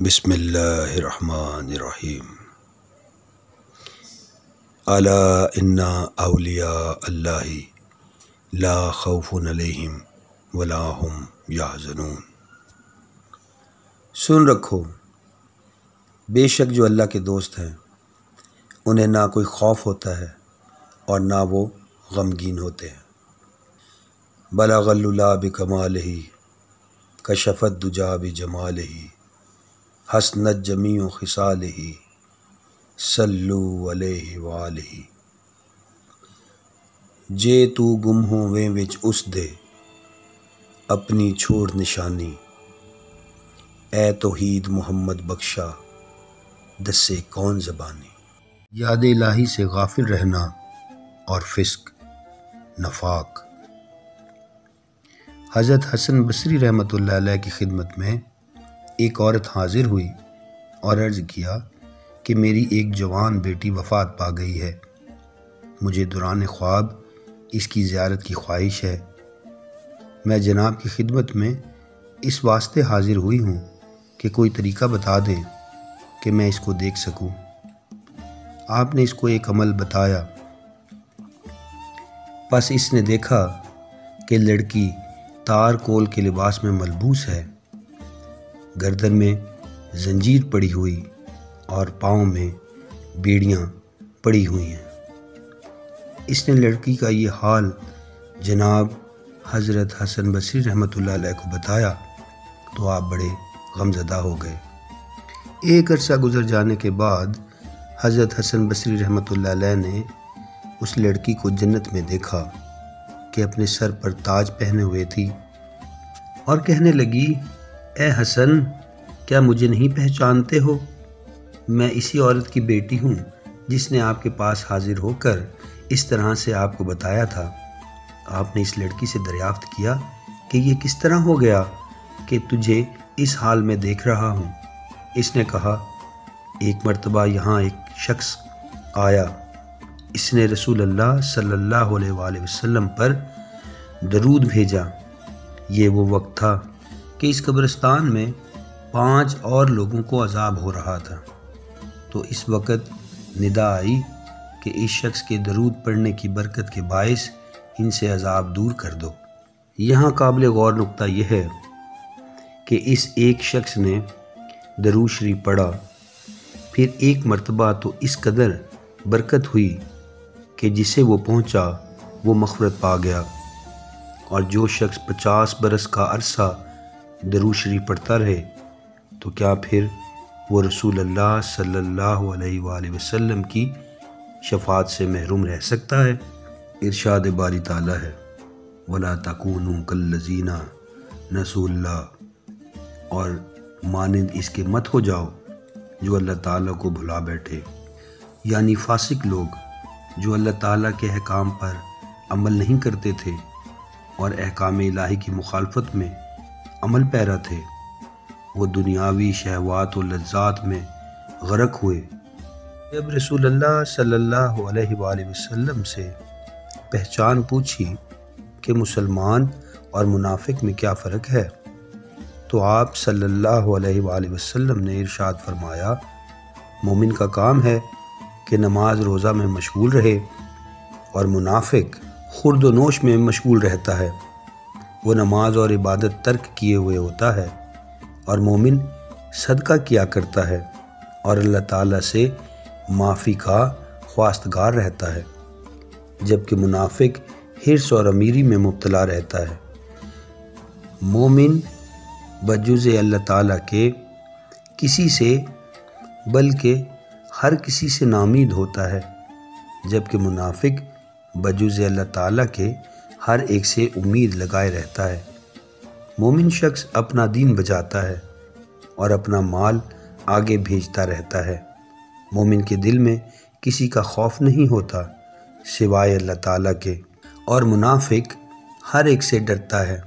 بسم اللہ الرحمن الرحیم۔ الا ان اولیاء اللہ لا خوف علیہم ولا هم یحزنون۔ سن رکھو، بے شک جو اللہ کے دوست ہیں انہیں نہ کوئی خوف ہوتا ہے اور نہ وہ غمگین ہوتے ہیں۔ بلغ اللہ بکمالہ کشف الدجی بجمالہ حسنت جمیع خصالہ صلو علیہ وآلہ۔ جے تو گم ہوویں وچ اس دے اپنی چھوڑ نشانی، اے توحید محمد بخشا دسے کون زبانی۔ یاد الہی سے غافل رہنا اور فسق نفاق۔ حضرت حسن بصری رحمۃ اللہ علیہ کی خدمت میں ایک عورت حاضر ہوئی اور عرض کیا کہ میری ایک جوان بیٹی وفات پا گئی ہے، مجھے دوران خواب اس کی زیارت کی خواہش ہے۔ میں جناب کی خدمت میں اس واسطے حاضر ہوئی ہوں کہ کوئی طریقہ بتا دیں کہ میں اس کو دیکھ سکوں۔ آپ نے اس کو ایک عمل بتایا۔ پس اس نے دیکھا کہ لڑکی تار کول کے لباس میں ملبوس ہے، گردن میں زنجیر پڑی ہوئی اور پاؤں میں بیڑیاں پڑی ہوئی ہیں۔ اس نے لڑکی کا یہ حال جناب حضرت حسن بصری رحمۃ اللہ علیہ کو بتایا تو آپ بڑے غمزدہ ہو گئے۔ ایک عرصہ گزر جانے کے بعد حضرت حسن بصری رحمۃ اللہ علیہ نے اس لڑکی کو جنت میں دیکھا کہ اپنے سر پر تاج پہنے ہوئے تھی اور کہنے لگی، اے حسن، کیا مجھے نہیں پہچانتے ہو؟ میں اسی عورت کی بیٹی ہوں جس نے آپ کے پاس حاضر ہو کر اس طرح سے آپ کو بتایا تھا۔ آپ نے اس لڑکی سے دریافت کیا کہ یہ کس طرح ہو گیا کہ تجھے اس حال میں دیکھ رہا ہوں؟ اس نے کہا، ایک مرتبہ یہاں ایک شخص آیا، اس نے رسول اللہ صلی اللہ علیہ وآلہ وسلم پر درود بھیجا۔ یہ وہ وقت تھا کہ اس قبرستان میں 5 اور لوگوں کو عذاب ہو رہا تھا، تو اس وقت ندا آئی کہ اس شخص کے درود پڑھنے کی برکت کے باعث ان سے عذاب دور کر دو۔ یہاں قابل غور نقطہ یہ ہے کہ اس ایک شخص نے درود شریف پڑھا، پھر ایک مرتبہ تو اس قدر برکت ہوئی کہ جسے وہ پہنچا وہ مغفرت پا گیا، اور جو شخص 50 برس کا عرصہ درود شریف پڑھتا رہے تو کیا پھر وہ رسول اللہ صلی اللہ علیہ وآلہ وسلم کی شفاعت سے محروم رہ سکتا ہے؟ ارشاد باری تعالیٰ ہے، وَلَا تَكُونُوا كَالَّذِينَ نَسُوا اللَّهَ، اور مانند اس کے مت ہو جاؤ جو اللہ تعالیٰ کو بھلا بیٹھے، یعنی فاسق لوگ جو اللہ تعالیٰ کے احکام پر عمل نہیں کرتے تھے اور احکام الہی کی مخالفت میں عمل پیرا تھے، وہ دنیاوی شہوات و لذات میں غرق ہوئے۔ جب رسول اللہ صلی اللہ علیہ وآلہ وسلم سے پہچان پوچھی کہ مسلمان اور منافق میں کیا فرق ہے، تو آپ صلی اللہ علیہ وآلہ وسلم نے ارشاد فرمایا، مومن کا کام ہے کہ نماز روزہ میں مشغول رہے، اور منافق خورد و نوش میں مشغول رہتا ہے، وہ نماز اور عبادت ترک کیے ہوئے ہوتا ہے، اور مومن صدقہ کیا کرتا ہے اور اللہ تعالیٰ سے معافی کا خواستگار رہتا ہے، جبکہ منافق حرص اور امیری میں مبتلا رہتا ہے۔ مومن بجز اللہ تعالیٰ کے کسی سے بلکہ ہر کسی سے نامید ہوتا ہے، جبکہ منافق بجز اللہ تعالیٰ کے ہر ایک سے امید لگائے رہتا ہے۔ مومن شخص اپنا دین بچاتا ہے اور اپنا مال آگے بھیجتا رہتا ہے۔ مومن کے دل میں کسی کا خوف نہیں ہوتا سوائے اللہ تعالیٰ کے، اور منافق ہر ایک سے ڈرتا ہے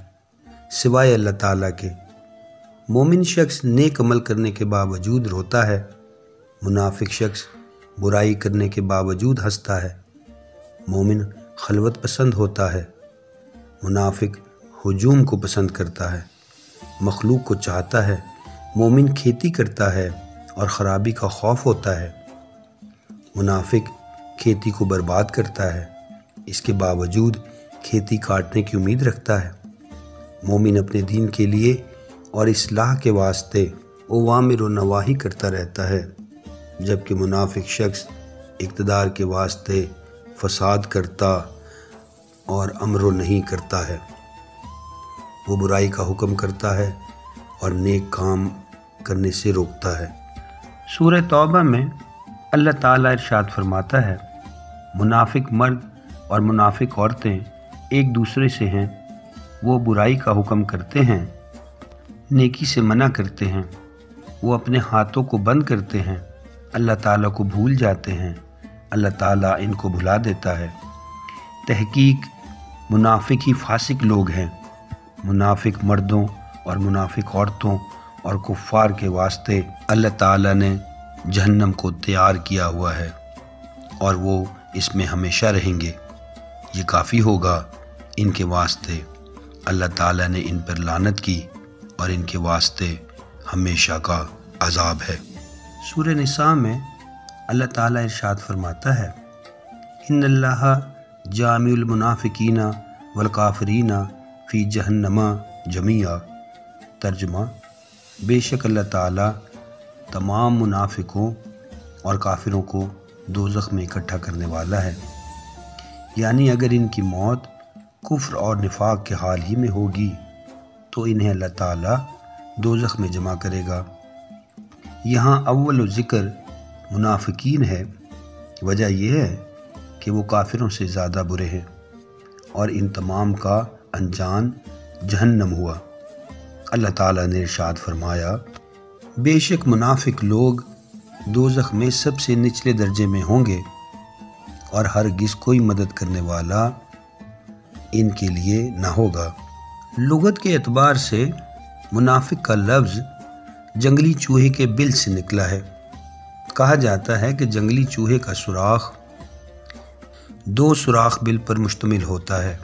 سوائے اللہ تعالیٰ کے۔ مومن شخص نیک عمل کرنے کے باوجود روتا ہے، منافق شخص برائی کرنے کے باوجود ہنستا ہے۔ مومن خلوت پسند ہوتا ہے، منافق ہجوم کو پسند کرتا ہے۔ مخلوق کو چاہتا ہے، مومن کھیتی کرتا ہے اور خرابی کا خوف ہوتا ہے، منافق کھیتی کو برباد کرتا ہے، اس کے باوجود کھیتی کاٹنے کی امید رکھتا ہے۔ مومن اپنے دین کے لیے اور اصلاح کے واسطے اوامر و نواہی کرتا رہتا ہے، جبکہ منافق شخص اقتدار کے واسطے فساد کرتا اور امر و نہی کرتا ہے۔ وہ برائی کا حکم کرتا ہے اور نیک کام کرنے سے روکتا ہے۔ سورہ توبہ میں اللہ تعالیٰ ارشاد فرماتا ہے، منافق مرد اور منافق عورتیں ایک دوسرے سے ہیں، وہ برائی کا حکم کرتے ہیں، نیکی سے منع کرتے ہیں، وہ اپنے ہاتھوں کو بند کرتے ہیں، اللہ تعالیٰ کو بھول جاتے ہیں، اللہ تعالیٰ ان کو بھلا دیتا ہے۔ تحقیق منافق ہی فاسق لوگ ہیں۔ منافق مردوں اور منافق عورتوں اور کفار کے واسطے اللہ تعالیٰ نے جہنم کو تیار کیا ہوا ہے اور وہ اس میں ہمیشہ رہیں گے۔ یہ کافی ہوگا ان کے واسطے، اللہ تعالیٰ نے ان پر لعنت کی اور ان کے واسطے ہمیشہ کا عذاب ہے۔ سورہ نساء میں اللہ تعالیٰ ارشاد فرماتا ہے، ان اللہ جامع المنافقین والکافرین فی جہنم جمیعا۔ ترجمہ، بے شک اللہ تعالیٰ تمام منافقوں اور کافروں کو دوزخ میں اکٹھا کرنے والا ہے، یعنی اگر ان کی موت کفر اور نفاق کے حال ہی میں ہوگی تو انہیں اللہ تعالیٰ دوزخ میں جمع کرے گا۔ یہاں اول ذکر منافقین ہے، وجہ یہ ہے کہ وہ کافروں سے زیادہ برے ہیں اور ان تمام کا انجام جہنم ہوا۔ اللہ تعالیٰ نے ارشاد فرمایا، بے شک منافق لوگ دوزخ میں سب سے نچلے درجے میں ہوں گے اور ہرگز کوئی مدد کرنے والا ان کے لیے نہ ہوگا۔ لغت کے اعتبار سے منافق کا لفظ جنگلی چوہے کے بل سے نکلا ہے۔ کہا جاتا ہے کہ جنگلی چوہے کا سوراخ 2 سوراخ بل پر مشتمل ہوتا ہے،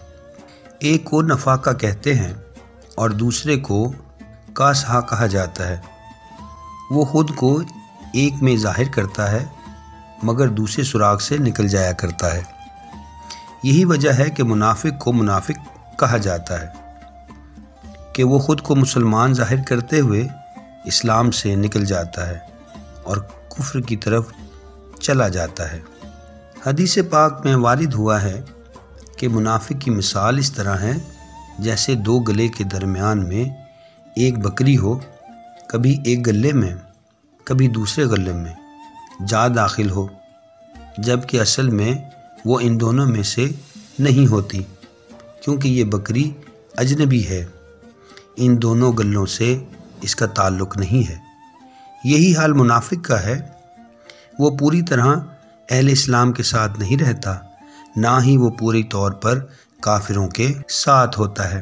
ایک کو نفاقہ کہتے ہیں اور دوسرے کو کاسہا کہا جاتا ہے۔ وہ خود کو ایک میں ظاہر کرتا ہے مگر دوسرے سوراخ سے نکل جایا کرتا ہے۔ یہی وجہ ہے کہ منافق کو منافق کہا جاتا ہے کہ وہ خود کو مسلمان ظاہر کرتے ہوئے اسلام سے نکل جاتا ہے اور کفر کی طرف چلا جاتا ہے۔ حدیث پاک میں وارد ہوا ہے کہ منافق کی مثال اس طرح ہے جیسے 2 گلے کے درمیان میں ایک بکری ہو، کبھی ایک گلے میں کبھی دوسرے گلے میں جا داخل ہو، جبکہ اصل میں وہ ان دونوں میں سے نہیں ہوتی، کیونکہ یہ بکری اجنبی ہے، ان دونوں گلوں سے اس کا تعلق نہیں ہے۔ یہی حال منافق کا ہے، وہ پوری طرح اہل اسلام کے ساتھ نہیں رہتا، نہ ہی وہ پوری طور پر کافروں کے ساتھ ہوتا ہے۔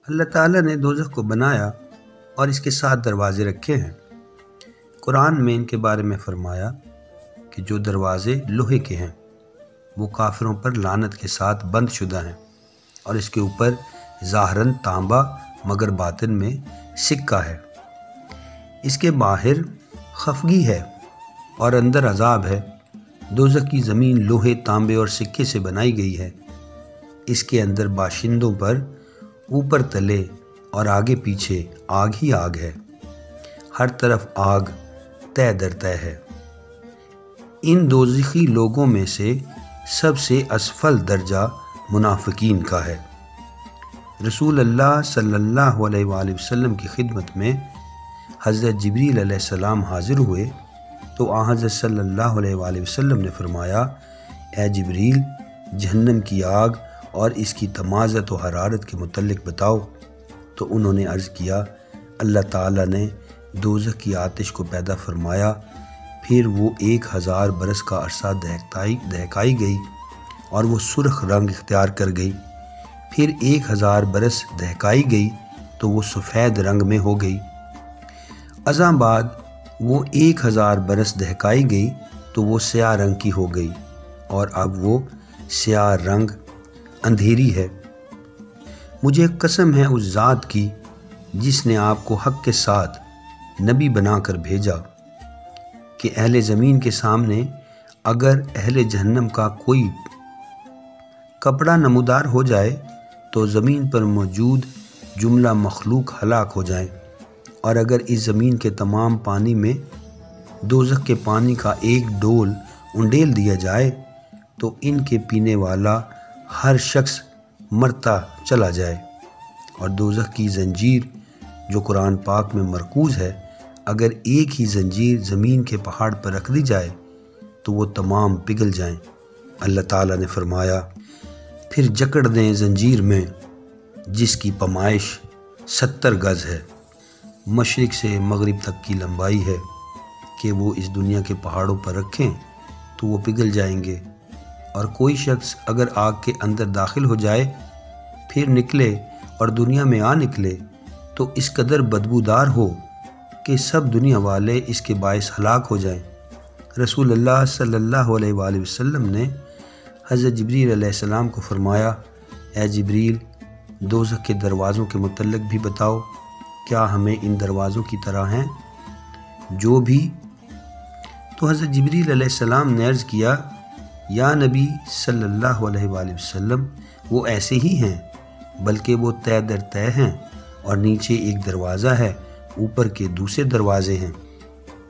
اللہ تعالیٰ نے دوزخ کو بنایا اور اس کے 7 دروازے رکھے ہیں۔ قرآن میں ان کے بارے میں فرمایا کہ جو دروازے لوہے کے ہیں وہ کافروں پر لعنت کے ساتھ بند شدہ ہیں اور اس کے اوپر ظاہراً تانبا مگر باطن میں سکہ ہے، اس کے باہر خفگی ہے اور اندر عذاب ہے۔ دوزخ کی زمین لوہے، تانبے اور سکے سے بنائی گئی ہے، اس کے اندر باشندوں پر اوپر تلے اور آگے پیچھے آگ ہی آگ ہے، ہر طرف آگ تہ در تہ ہے۔ ان دوزخی لوگوں میں سے سب سے اسفل درجہ منافقین کا ہے۔ رسول اللہ صلی اللہ علیہ وآلہ وسلم کی خدمت میں حضرت جبریل علیہ السلام حاضر ہوئے تو آن حضرت صلی اللہ علیہ وآلہ وسلم نے فرمایا، اے جبریل، جہنم کی آگ اور اس کی تمازت و حرارت کے متعلق بتاؤ۔ تو انہوں نے عرض کیا، اللہ تعالیٰ نے دوزخ کی آتش کو پیدا فرمایا، پھر وہ 1000 برس کا عرصہ دہکائی گئی اور وہ سرخ رنگ اختیار کر گئی، پھر 1000 برس دہکائی گئی تو وہ سفید رنگ میں ہو گئی، ازاں بعد وہ 1000 برس دہکائی گئی تو وہ سیاہ رنگ کی ہو گئی اور اب وہ سیاہ رنگ اندھیری ہے۔ مجھے قسم ہے اس ذات کی جس نے آپ کو حق کے ساتھ نبی بنا کر بھیجا کہ اہل زمین کے سامنے اگر اہل جہنم کا کوئی کپڑا نمودار ہو جائے تو زمین پر موجود جملہ مخلوق ہلاک ہو جائیں، اور اگر اس زمین کے تمام پانی میں دوزخ کے پانی کا ایک ڈول انڈیل دیا جائے تو ان کے پینے والا ہر شخص مرتا چلا جائے، اور دوزخ کی زنجیر جو قرآن پاک میں مرکوز ہے، اگر ایک ہی زنجیر زمین کے پہاڑ پر رکھ دی جائے تو وہ تمام پگھل جائیں۔ اللہ تعالیٰ نے فرمایا، پھر جکڑ دیں زنجیر میں جس کی پیمائش 70 گز ہے، مشرق سے مغرب تک کی لمبائی ہے، کہ وہ اس دنیا کے پہاڑوں پر رکھیں تو وہ پگھل جائیں گے، اور کوئی شخص اگر آگ کے اندر داخل ہو جائے پھر نکلے اور دنیا میں آ نکلے تو اس قدر بدبودار ہو کہ سب دنیا والے اس کے باعث ہلاک ہو جائیں۔ رسول اللہ صلی اللہ علیہ وآلہ وسلم نے حضرت جبریل علیہ السلام کو فرمایا، اے جبریل، دوزخ کے دروازوں کے متعلق بھی بتاؤ، کیا ہمیں ان دروازوں کی طرح ہیں جو بھی؟ تو حضرت جبریل علیہ السلام نے عرض کیا، یا نبی صلی اللہ علیہ وآلہ وسلم، وہ ایسے ہی ہیں، بلکہ وہ تہ در تہ ہیں، اور نیچے ایک دروازہ ہے، اوپر کے دوسرے دروازے ہیں،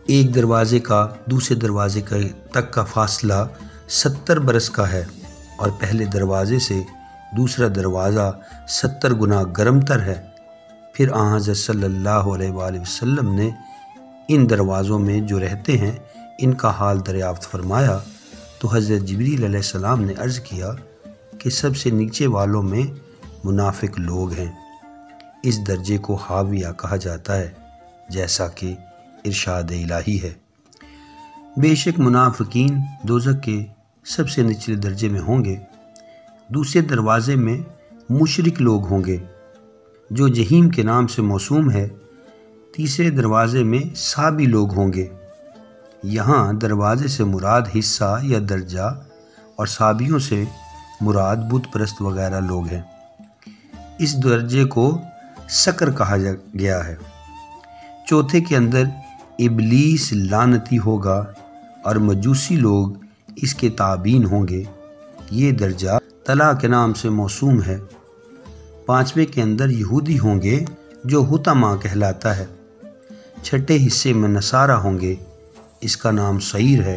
ایک دروازے کا دوسرے دروازے تک کا فاصلہ 70 برس کا ہے، اور پہلے دروازے سے دوسرا دروازہ 70 گنا گرم تر ہے۔ پھر آن حضرت صلی اللہ علیہ وآلہ وسلم نے ان دروازوں میں جو رہتے ہیں ان کا حال دریافت فرمایا، تو حضرت جبریل علیہ السلام نے عرض کیا کہ سب سے نیچے والوں میں منافق لوگ ہیں، اس درجے کو حاویہ کہا جاتا ہے، جیسا کہ ارشاد الہی ہے۔ بے شک منافقین دوزخ کے سب سے نچلے درجے میں ہوں گے۔ دوسرے دروازے میں مشرک لوگ ہوں گے جو جہیم کے نام سے موسوم ہے۔ تیسرے دروازے میں صابی لوگ ہوں گے۔ یہاں دروازے سے مراد حصہ یا درجہ، اور صابیوں سے مراد بت پرست وغیرہ لوگ ہیں۔ اس درجے کو سکر کہا گیا ہے۔ چوتھے کے اندر ابلیس لعنتی ہوگا اور مجوسی لوگ اس کے تابعین ہوں گے، یہ درجہ طلا کے نام سے موسوم ہے۔ پانچویں کے اندر یہودی ہوں گے جو حطمہ کہلاتا ہے۔ چھٹے حصے میں نصارہ ہوں گے، اس کا نام سعیر ہے۔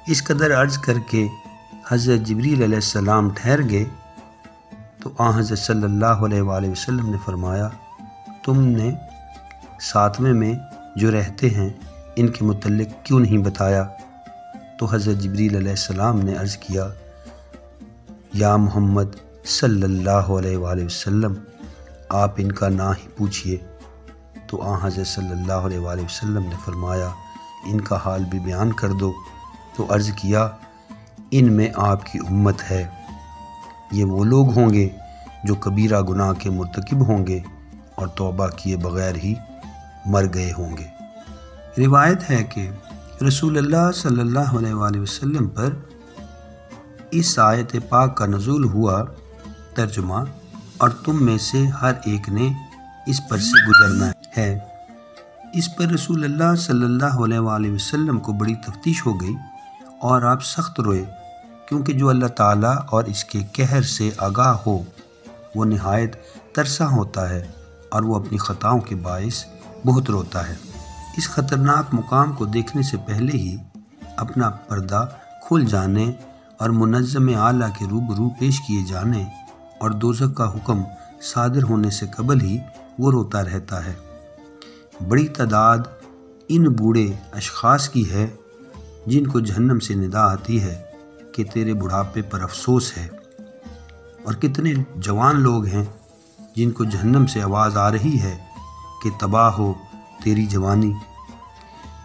اس قدر عرض کر کے حضرت جبریل علیہ السلام ٹھہر گئے تو آن حضرت صلی اللہ علیہ وآلہ وسلم نے فرمایا، تم نے ساتویں میں جو رہتے ہیں ان کے متعلق کیوں نہیں بتایا؟ تو حضرت جبریل علیہ السلام نے عرض کیا، یا محمد صلی اللہ علیہ وآلہ وسلم، آپ ان کا نام ہی پوچھئے۔ تو آن حضرت صلی اللہ علیہ وآلہ وسلم نے فرمایا، ان کا حال بھی بیان کر دو۔ تو عرض کیا، ان میں آپ کی امت ہے، یہ وہ لوگ ہوں گے جو کبیرہ گناہ کے مرتکب ہوں گے اور توبہ کیے بغیر ہی مر گئے ہوں گے۔ روایت ہے کہ رسول اللہ صلی اللہ علیہ وآلہ وسلم پر اس آیت پاک کا نزول ہوا۔ ترجمہ، اور تم میں سے ہر ایک نے اس پر سے گزرنا ہے۔ اس پر رسول اللہ صلی اللہ علیہ وآلہ وسلم کو بڑی تفتیش ہو گئی اور آپ سخت روئے، کیونکہ جو اللہ تعالیٰ اور اس کے قہر سے آگاہ ہو وہ نہایت ترساں ہوتا ہے، اور وہ اپنی خطاؤں کے باعث بہت روتا ہے۔ اس خطرناک مقام کو دیکھنے سے پہلے ہی اپنا پردہ کھل جانے اور منظم اعلیٰ کے روبرو پیش کیے جانے اور دوزخ کا حکم صادر ہونے سے قبل ہی وہ روتا رہتا ہے۔ بڑی تعداد ان بوڑھے اشخاص کی ہے جن کو جہنم سے ندا آتی ہے کہ تیرے بڑھاپے پر افسوس ہے، اور کتنے جوان لوگ ہیں جن کو جہنم سے آواز آ رہی ہے کہ تباہ ہو تیری جوانی۔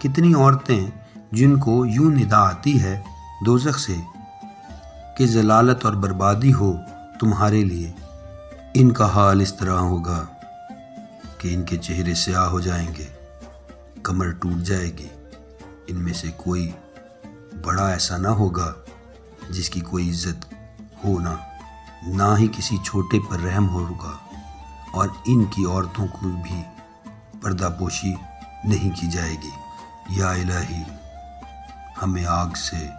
کتنی عورتیں جن کو یوں ندا آتی ہے دوزخ سے کہ ضلالت اور بربادی ہو تمہارے لیے۔ ان کا حال اس طرح ہوگا کہ ان کے چہرے سیاہ ہو جائیں گے، کمر ٹوٹ جائے گی، ان میں سے کوئی بڑا ایسا نہ ہوگا جس کی کوئی عزت ہو، نہ ہی کسی چھوٹے پر رحم ہوگا، اور ان کی عورتوں کو بھی پردہ پوشی نہیں کی جائے گی۔ یا الہی ہمیں آگ سے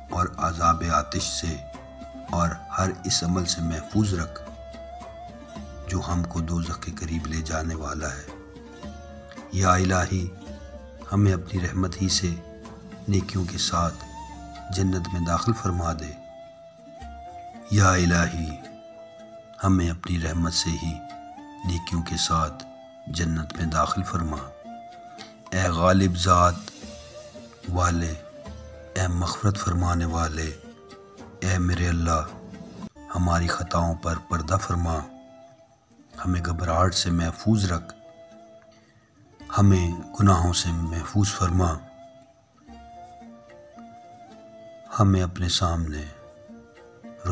اور عذاب آتش سے اور ہر اس عمل سے محفوظ رکھ جو ہم کو دوزخ کے قریب لے جانے والا ہے۔ یا الہی ہمیں اپنی رحمت ہی سے نیکیوں کے ساتھ جنت میں داخل فرما دے۔ یا الہی ہمیں اپنی رحمت سے ہی نیکیوں کے ساتھ جنت میں داخل فرما۔ اے غالب ذات والے، اے مغفرت فرمانے والے، اے میرے اللہ ہماری خطاؤں پر پردہ فرما، ہمیں گھبراہٹ سے محفوظ رکھ، ہمیں گناہوں سے محفوظ فرما، ہمیں اپنے سامنے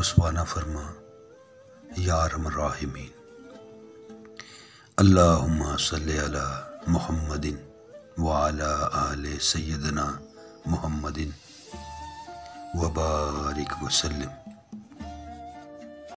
رسوا نہ فرما یا ارحم الراحمین۔ اللہم صلی علی محمد وعلی آل سیدنا محمد وبارک وسلم۔